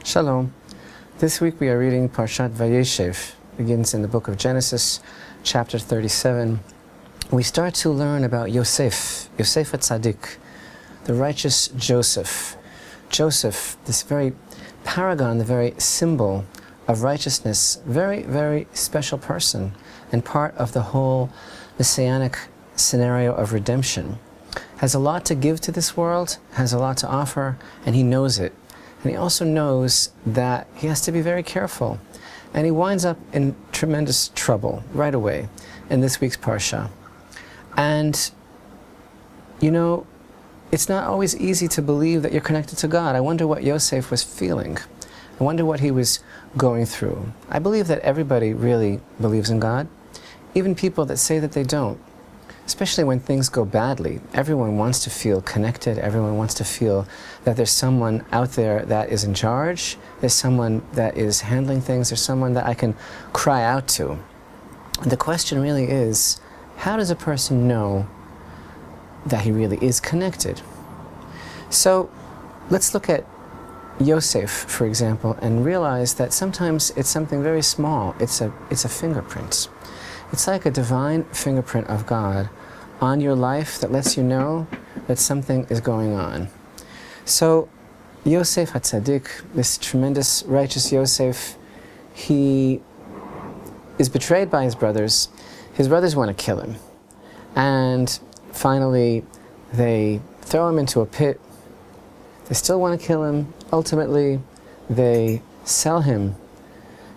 Shalom. This week we are reading Parashat Vayeshev. Begins in the book of Genesis, chapter 37. We start to learn about Yosef, Yosef HaTzadik, the righteous Joseph. Joseph, this very paragon, the very symbol of righteousness, very, very special person, and part of the whole messianic scenario of redemption. Has a lot to give to this world, has a lot to offer, and he knows it. And he also knows that he has to be very careful. And he winds up in tremendous trouble right away in this week's Parsha. And, you know, it's not always easy to believe that you're connected to God. I wonder what Yosef was feeling. I wonder what he was going through. I believe that everybody really believes in God, even people that say that they don't. Especially when things go badly, everyone wants to feel connected, everyone wants to feel that there's someone out there that is in charge, there's someone that is handling things, there's someone that I can cry out to. And the question really is, how does a person know that he really is connected? So let's look at Yosef, for example, and realize that sometimes it's something very small. It's a fingerprint. It's like a divine fingerprint of God on your life that lets you know that something is going on. So Yosef HaTzadik, this tremendous righteous Yosef, he is betrayed by his brothers. His brothers want to kill him. And finally, they throw him into a pit. They still want to kill him. Ultimately, they sell him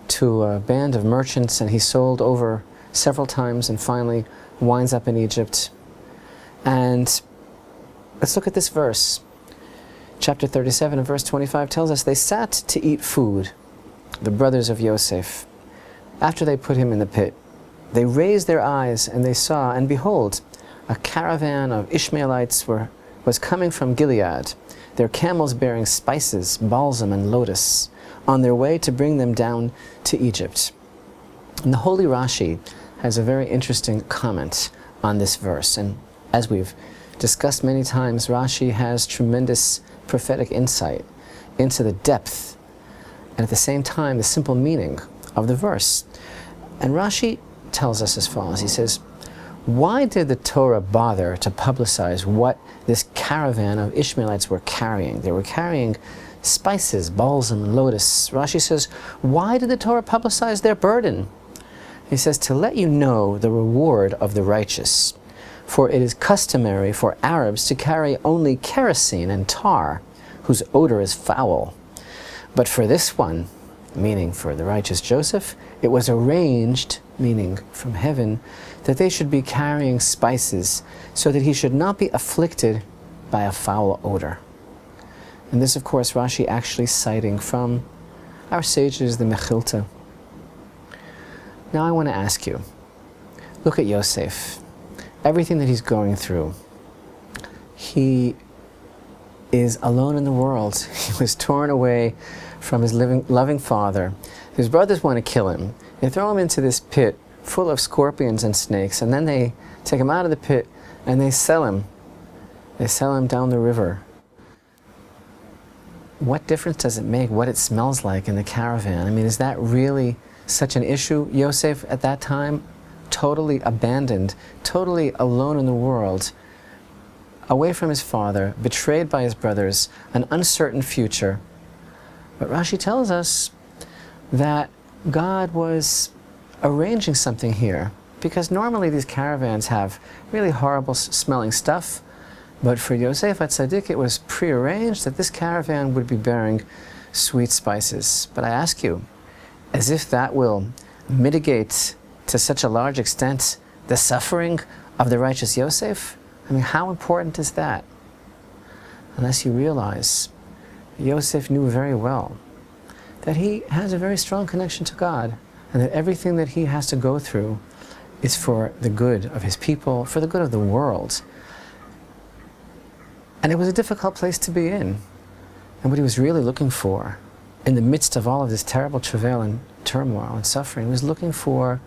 to a band of merchants, and he's sold over several times and finally winds up in Egypt. And let's look at this verse. Chapter 37 and verse 25 tells us they sat to eat food, the brothers of Yosef. After they put him in the pit, they raised their eyes and they saw, and behold, a caravan of Ishmaelites was coming from Gilead, their camels bearing spices, balsam, and lotus, on their way to bring them down to Egypt. And the Holy Rashi has a very interesting comment on this verse. And as we've discussed many times, Rashi has tremendous prophetic insight into the depth and at the same time the simple meaning of the verse. And Rashi tells us as follows. He says, why did the Torah bother to publicize what this caravan of Ishmaelites were carrying? They were carrying spices, balsam, lotus. Rashi says, why did the Torah publicize their burden? He says, to let you know the reward of the righteous. For it is customary for Arabs to carry only kerosene and tar, whose odor is foul. But for this one, meaning for the righteous Joseph, it was arranged, meaning from heaven, that they should be carrying spices, so that he should not be afflicted by a foul odor. And this, of course, Rashi actually citing from our sages, the Mechilta. Now I want to ask you, look at Yosef, everything that he's going through. He is alone in the world. He was torn away from his loving father. His brothers want to kill him. They throw him into this pit full of scorpions and snakes, and then they take him out of the pit and they sell him. They sell him down the river. What difference does it make what it smells like in the caravan? I mean, is that really such an issue? Yosef at that time, totally abandoned, totally alone in the world, away from his father, betrayed by his brothers, an uncertain future. But Rashi tells us that God was arranging something here, because normally these caravans have really horrible smelling stuff, but for Yosef HaTzadik it was prearranged that this caravan would be bearing sweet spices. But I ask you, as if that will mitigate to such a large extent the suffering of the righteous Yosef? I mean, how important is that? Unless you realize Yosef knew very well that he has a very strong connection to God, and that everything that he has to go through is for the good of his people, for the good of the world. And it was a difficult place to be in. And what he was really looking for, in the midst of all of this terrible travail and turmoil and suffering, was looking for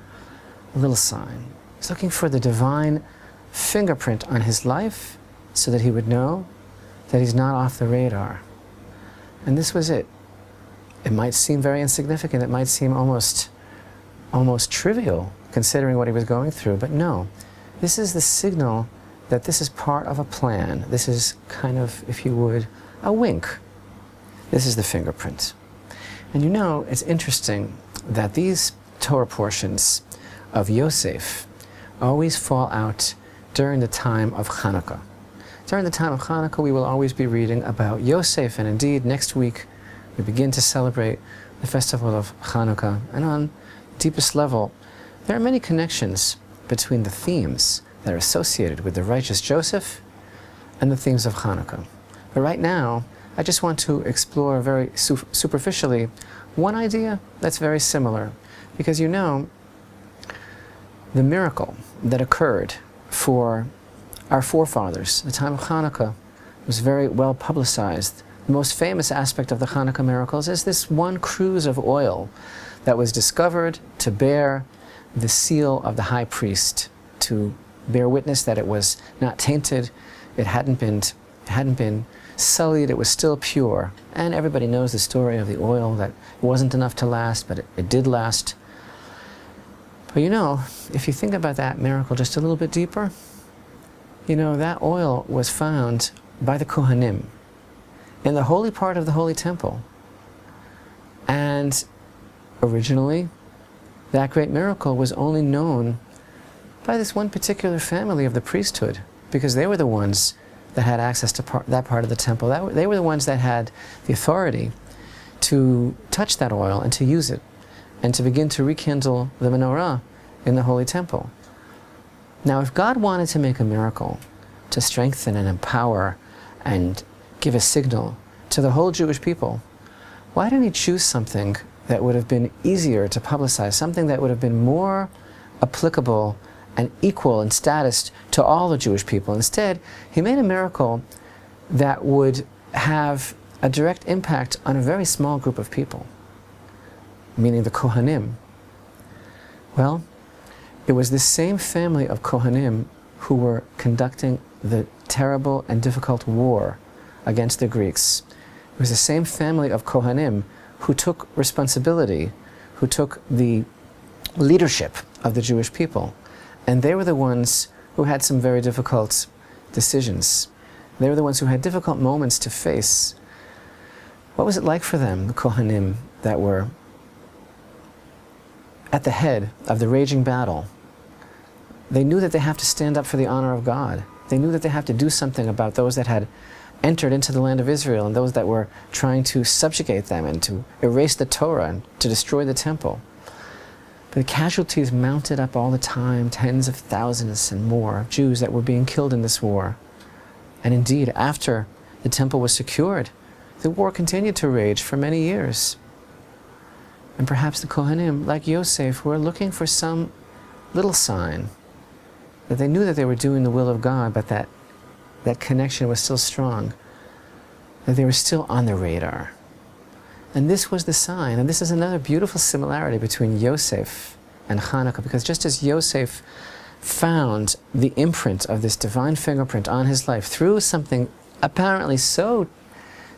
a little sign. He's looking for the divine fingerprint on his life so that he would know that he's not off the radar. And this was it. It might seem very insignificant. It might seem almost trivial, considering what he was going through. But no, this is the signal that this is part of a plan. This is kind of, if you would, a wink. This is the fingerprint. And you know, it's interesting that these Torah portions of Yosef always fall out during the time of Hanukkah. During the time of Hanukkah, we will always be reading about Yosef, and indeed, next week, we begin to celebrate the festival of Hanukkah. And on the deepest level, there are many connections between the themes that are associated with the righteous Joseph and the themes of Hanukkah. But right now, I just want to explore very superficially one idea that's very similar. Because you know, the miracle that occurred for our forefathers, the time of Hanukkah, was very well publicized. The most famous aspect of the Hanukkah miracles is this one cruse of oil that was discovered to bear the seal of the high priest, to bear witness that it was not tainted, it hadn't been sullied, it was still pure. And everybody knows the story of the oil, that it wasn't enough to last, but it did last. But you know, if you think about that miracle just a little bit deeper, you know, that oil was found by the Kohanim in the holy part of the Holy Temple. And originally, that great miracle was only known by this one particular family of the priesthood, because they were the ones that had access to that part of the temple. They were the ones that had the authority to touch that oil and to use it, and to begin to rekindle the menorah in the Holy Temple. Now, if God wanted to make a miracle to strengthen and empower and give a signal to the whole Jewish people, why didn't he choose something that would have been easier to publicize, something that would have been more applicable and equal in status to all the Jewish people? Instead, he made a miracle that would have a direct impact on a very small group of people, meaning the Kohanim. Well, it was this same family of Kohanim who were conducting the terrible and difficult war against the Greeks. It was the same family of Kohanim who took responsibility, who took the leadership of the Jewish people. And they were the ones who had some very difficult decisions. They were the ones who had difficult moments to face. What was it like for them, the Kohanim, that were at the head of the raging battle? They knew that they have to stand up for the honor of God. They knew that they have to do something about those that had entered into the land of Israel and those that were trying to subjugate them and to erase the Torah and to destroy the temple. But the casualties mounted up all the time, tens of thousands and more of Jews that were being killed in this war. And indeed, after the temple was secured, the war continued to rage for many years. And perhaps the Kohanim, like Yosef, were looking for some little sign that they knew that they were doing the will of God, but that connection was still strong, that they were still on the radar. And this was the sign. And this is another beautiful similarity between Yosef and Hanukkah, because just as Yosef found the imprint of this divine fingerprint on his life through something apparently so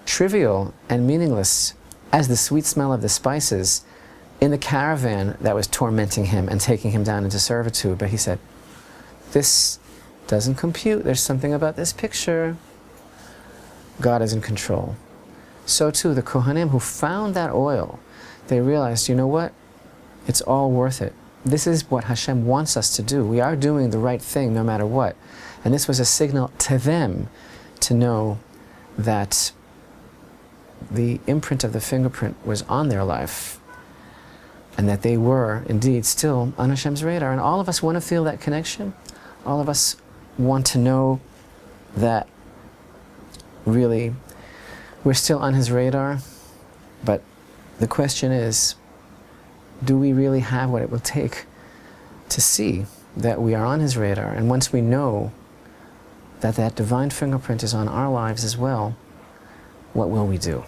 trivial and meaningless as the sweet smell of the spices in the caravan that was tormenting him and taking him down into servitude, but he said, this doesn't compute. There's something about this picture. God is in control. So too, the Kohanim who found that oil, they realized, you know what? It's all worth it. This is what Hashem wants us to do. We are doing the right thing no matter what. And this was a signal to them to know that the imprint of the fingerprint was on their life and that they were indeed still on Hashem's radar. And all of us want to feel that connection. All of us want to know that really we're still on his radar. But the question is, do we really have what it will take to see that we are on his radar? And once we know that that divine fingerprint is on our lives as well, what will we do?